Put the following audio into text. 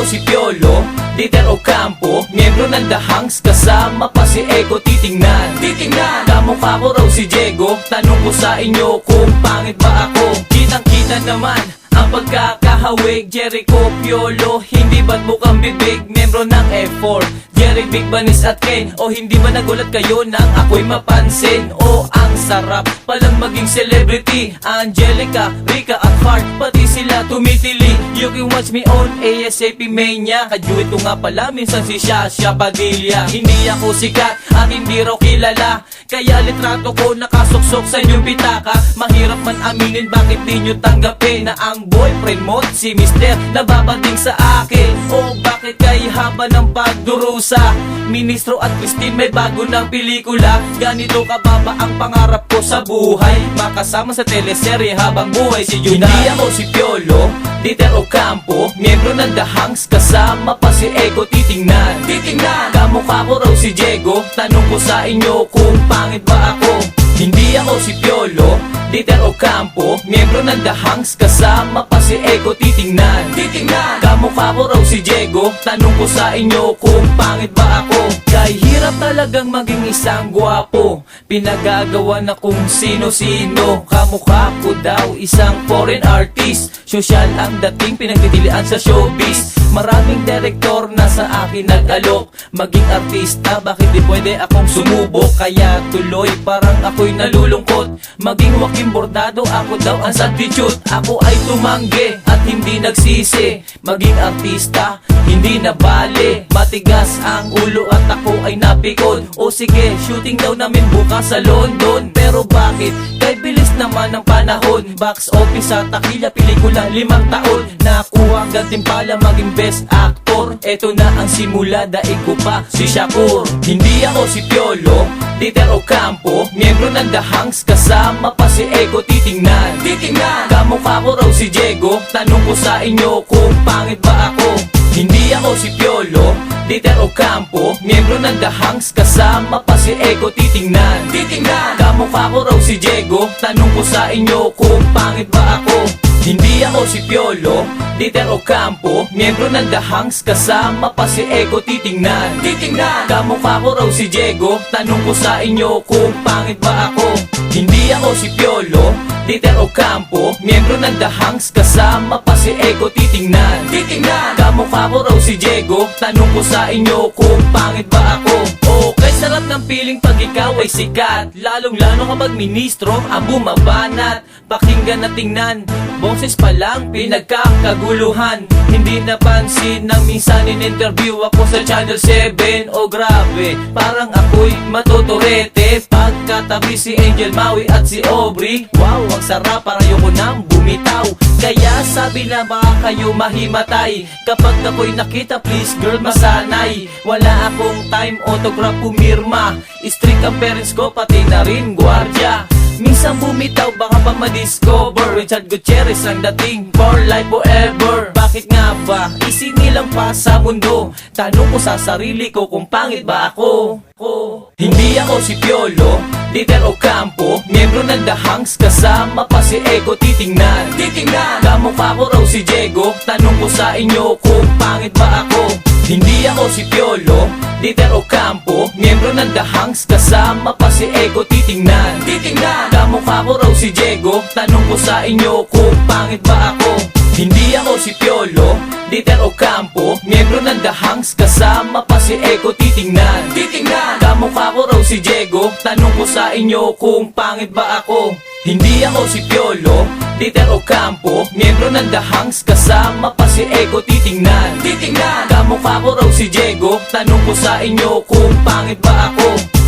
si Piolo, Dieter Ocampo, miyembro ng The Hanks, kasama pa si Ego. Titingnan, kamukha ko raw si Diego. Tanong ko sa inyo kung pangit ba ako. Kitang-kita naman ang pagkakahawig. Jericho, Piolo, hindi ba't bukang bibig? Membro ng F4, Jerry, Big Banis at Ken. O hindi ba nagulat kayo nang ako'y mapansin? O ang sarap palang maging celebrity. Angelica, Rica at Hart, pati sila tumitili. You can watch me on ASAP Mania. Kajuit ko nga pala minsan si Shasha Padilla. Hindi ako sikat at hindi raw kilala, kaya litrato ko nakasuksok sa inyong pitaka. Mahirap man aminin, bakit di nyo tanggapin na ang boyfriend mo si Mister nababanding sa akin? O bakit kay haba ng pagdurusa? Ministro at Christine may bago ng pelikula. Ganito kababa ang pangarap ko sa buhay, makasama sa teleserye habang buhay si Juday. Hindi ako si Piolo, Dieter Ocampo, miyembro ng The Hanks, kasama pa si Ego. Titingnan, kamukha ko raw si Diego. Tanong ko sa inyo kung pangit ba ako. Hindi ako si Piolo, Dieter Ocampo, miyembro ng The Hanks, kasama pa si Ego. Titingnan, kamukha ko raw si Diego. Tanong ko sa inyo kung pangit ba ako. Kay hirap talagang maging isang gwapo, pinagagawa na kung sino-sino. Kamukha ko daw isang foreign artist, sosyal ang dating, pinagtitilian sa showbiz. Maraming direktor na sa akin nag-alok maging artista, bakit di pwede akong sumubok? Kaya tuloy parang ako'y nalulungkot. Maging Joaquin Bordado, ako daw ang substitute. Ako ay tumanggi at hindi nagsisi. Maging artista, hindi na bale. Matigas ang ulo at ako ay napikon. O sige, shooting daw namin bukas sa London. Pero bakit? Kay bilis naman ng panahon. Box office sa takilya, pelikula 5 taon. Nakuha ang gantimpala maging best actor. Eto na ang simula, daig ko pa si Shakur. Hindi ako si Piolo, Dieter Ocampo, miyembro ng The Hanks, kasama pa si Ego. Titingnan, kamukha ko raw si Diego. Tanong ko sa inyo kung pangit ba ako. Hindi ako si Piolo, Dieter Ocampo, miyembro ng The Hanks, kasama pa si Ego. Titingnan, kamukha ko raw si Diego. Tanong ko sa inyo kung pangit ba ako. Hindi ako si Piolo, Dieter Ocampo, miyembro ng The Hanks, kasama pa si Ego. Titingnan, kamukha ko raw si Diego. Tanong ko sa inyo kung pangit ba ako. Hindi ako si Piolo, Dieter Ocampo, miyembro ng The Hanks, kasama pa si Ego. Titingnan, kamukha ko raw si Diego. Tanong ko sa inyo kung pangit ba ako. Okay, sarap ng piling pag ikaw ay sikat, lalong-lalo kapag ministro ang bumabanat. Pakinggan na tingnan, boses pa lang pinagkakaguluhan. Hindi napansin na minsan in-interview ako sa Channel 7. O grabe, parang ako'y matuturete pagkatabi si Angel Maui at si Aubrey. Wow, ang sarap, parang ayoko nang bumitaw. Kaya sabi na baka kayo mahimatay kapag ako'y nakita, please girl masanay. Wala akong time, autograph pumirma. Strict ang parents ko, pati na rin gwardiya. Minsan bumitaw, baka pa ma-discover. Richard Gutierrez ang dating, for life forever. Bakit nga ba isinilang pa sa mundo? Tanong ko sa sarili ko kung pangit ba ako. Hindi ako si Piolo, Dieter Ocampo, miyembro ng The Hanks, kasama pa si Ego. Titingnan, kamukha ko raw si Diego. Tanong ko sa inyo kung pangit ba ako. Hindi ako si Piolo, Dieter Ocampo, miyembro ng The Hanks, kasama pa si Ego. Titingnan, kamukha ko raw si Diego. Tanong ko sa inyo kung pangit ba ako. Hindi ako si Piolo, Dieter Ocampo, miyembro ng The Hanks, kasama pa si Ego. Titingnan, kamukha ko raw si Diego. Tanong ko sa inyo kung pangit ba ako. Hindi ako si Piolo, Dieter Ocampo, miyembro ng The Hanks, kasama pa si Ego. Titingnan, kamukha ko raw si Diego. Tanong ko sa inyo kung pangit ba ako.